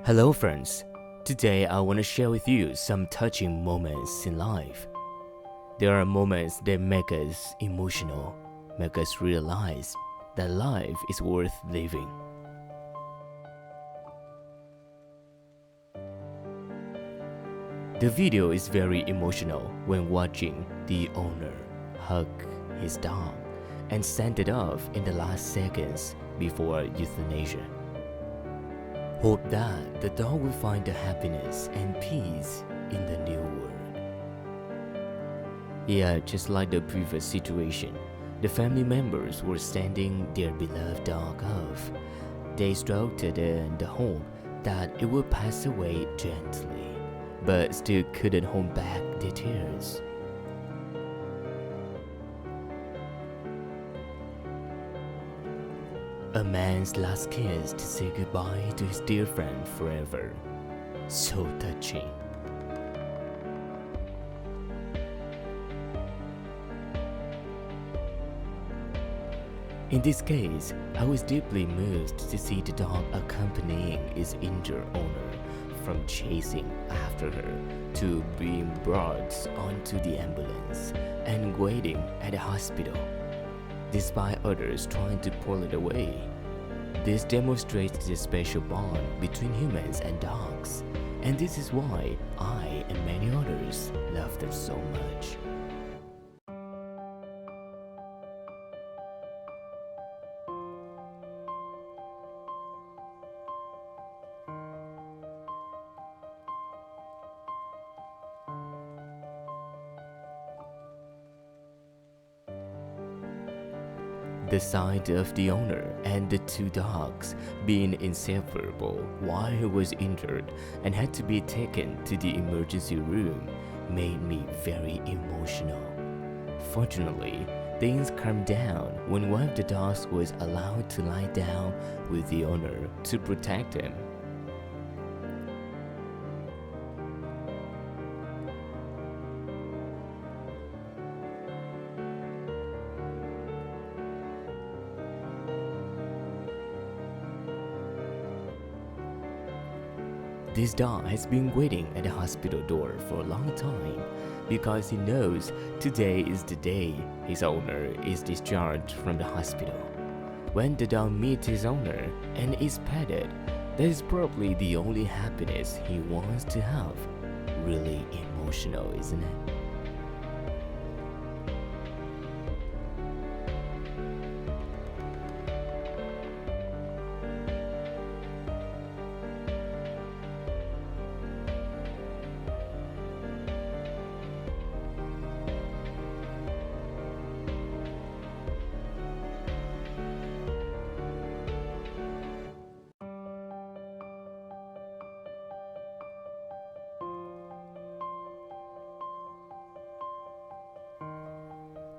Hello friends, today I want to share with you some touching moments in life. There are moments that make us emotional, make us realize that life is worth living. The video is very emotional when watching the owner hug his dog and send it off in the last seconds before euthanasia. Hope that the dog will find the happiness and peace in the new world. Yeah, just like the previous situation, the family members were sending their beloved dog off. They stroked it in the hope that it would pass away gently, but still couldn't hold back their tears. A man's last kiss to say goodbye to his dear friend forever. So touching. In this case, I was deeply moved to see the dog accompanying its injured owner from chasing after her to being brought onto the ambulance and waiting at the hospital, despite others trying to pull it away. This demonstrates the special bond between humans and dogs, and this is why I and many others love them so much. The sight of the owner and the two dogs being inseparable while he was injured and had to be taken to the emergency room made me very emotional. Fortunately, things calmed down when one of the dogs was allowed to lie down with the owner to protect him. This dog has been waiting at the hospital door for a long time because he knows today is the day his owner is discharged from the hospital. When the dog meets his owner and is petted, that is probably the only happiness he wants to have. Really emotional, isn't it?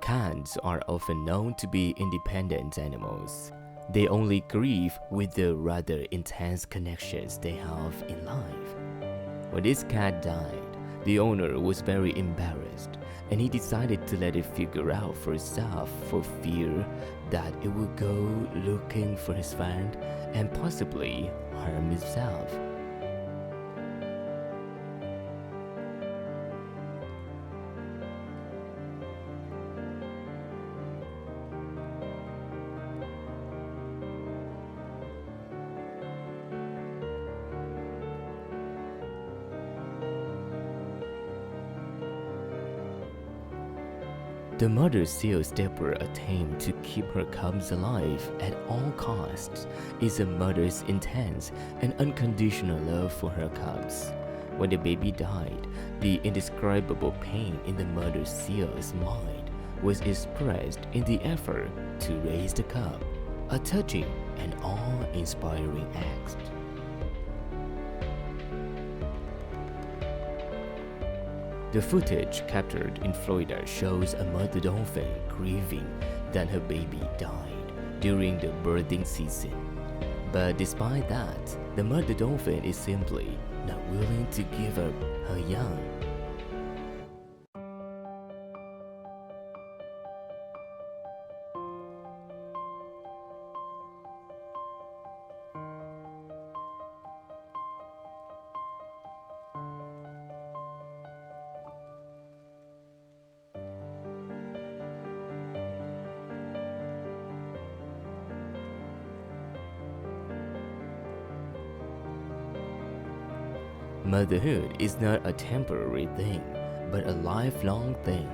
Cats are often known to be independent animals. They only grieve with the rather intense connections they have in life. When this cat died, the owner was very embarrassed and he decided to let it figure out for itself for fear that it would go looking for his friend and possibly harm itself. The mother seals desperate attempt to keep her cubs alive at all costs is a mother's intense and unconditional love for her cubs. When the baby died, the indescribable pain in the mother seal's mind was expressed in the effort to raise the cub, a touching and awe-inspiring act. The footage captured in Florida shows a mother dolphin grieving that her baby died during the birthing season. But despite that, the mother dolphin is simply not willing to give up her young. Motherhood is not a temporary thing, but a lifelong thing.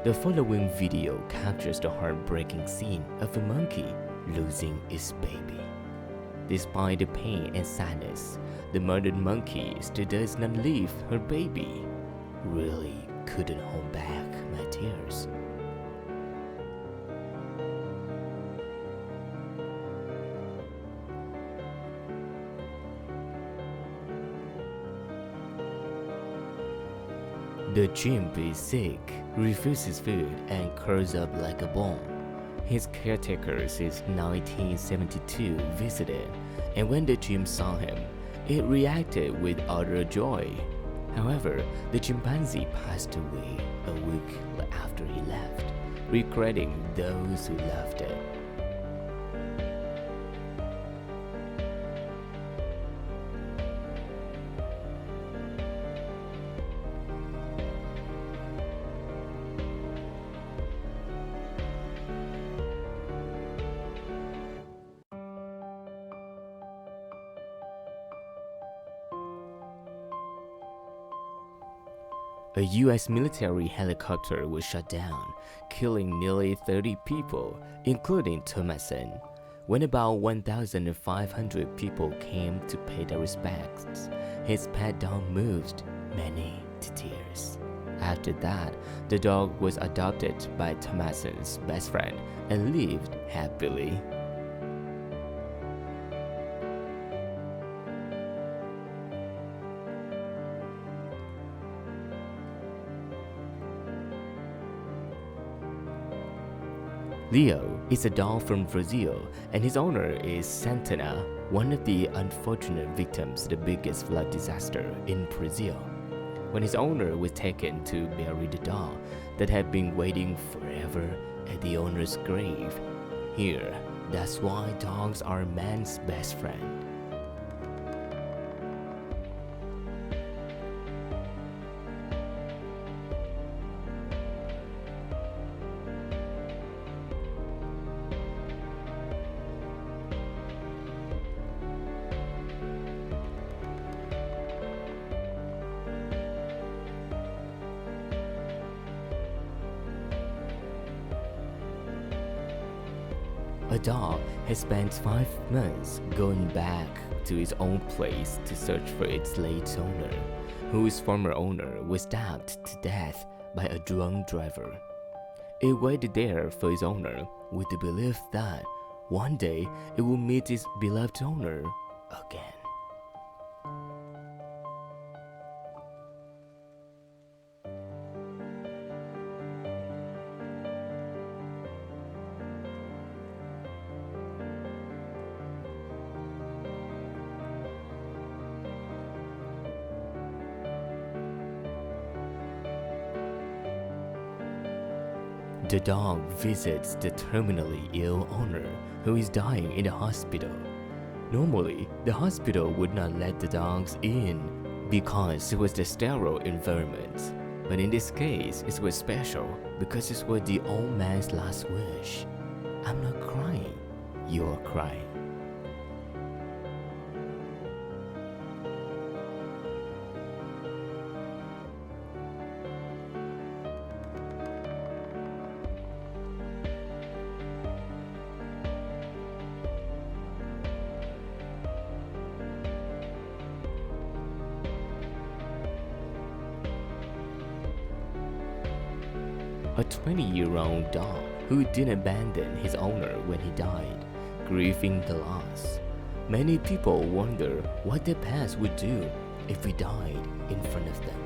The following video captures the heartbreaking scene of a monkey losing its baby. Despite the pain and sadness, the murdered monkey still does not leave her baby. Really couldn't hold back my tears. The chimp is sick, refuses food, and curls up like a bomb. His caretakers since 1972 visited, and when the chimp saw him, it reacted with utter joy. However, the chimpanzee passed away a week after he left, regretting those who loved it. A US military helicopter was shot down, killing nearly 30 people, including Thomason. When about 1,500 people came to pay their respects, his pet dog moved many to tears. After that, the dog was adopted by Thomason's best friend and lived happily. Leo is a dog from Brazil, and his owner is Santana, one of the unfortunate victims of the biggest flood disaster in Brazil. When his owner was taken to bury the dog that had been waiting forever at the owner's grave. Here, that's why dogs are man's best friend. A dog has spent 5 months going back to its own place to search for its late owner, whose former owner was stabbed to death by a drunk driver. It waited there for its owner with the belief that one day it will meet its beloved owner again. The dog visits the terminally ill owner who is dying in the hospital. Normally, the hospital would not let the dogs in because it was the sterile environment. But in this case, it was special because it was the old man's last wish. I'm not crying, you're crying. A 20-year-old dog who didn't abandon his owner when he died, grieving the loss. Many people wonder what their pets would do if we died in front of them,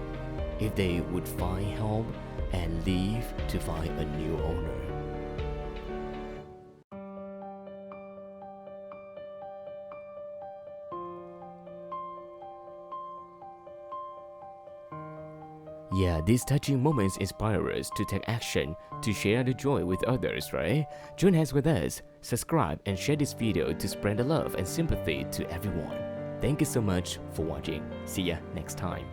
if they would find help and leave to find a new owner. Yeah, these touching moments inspire us to take action, to share the joy with others, right? Join hands with us, subscribe and share this video to spread the love and sympathy to everyone. Thank you so much for watching. See ya next time.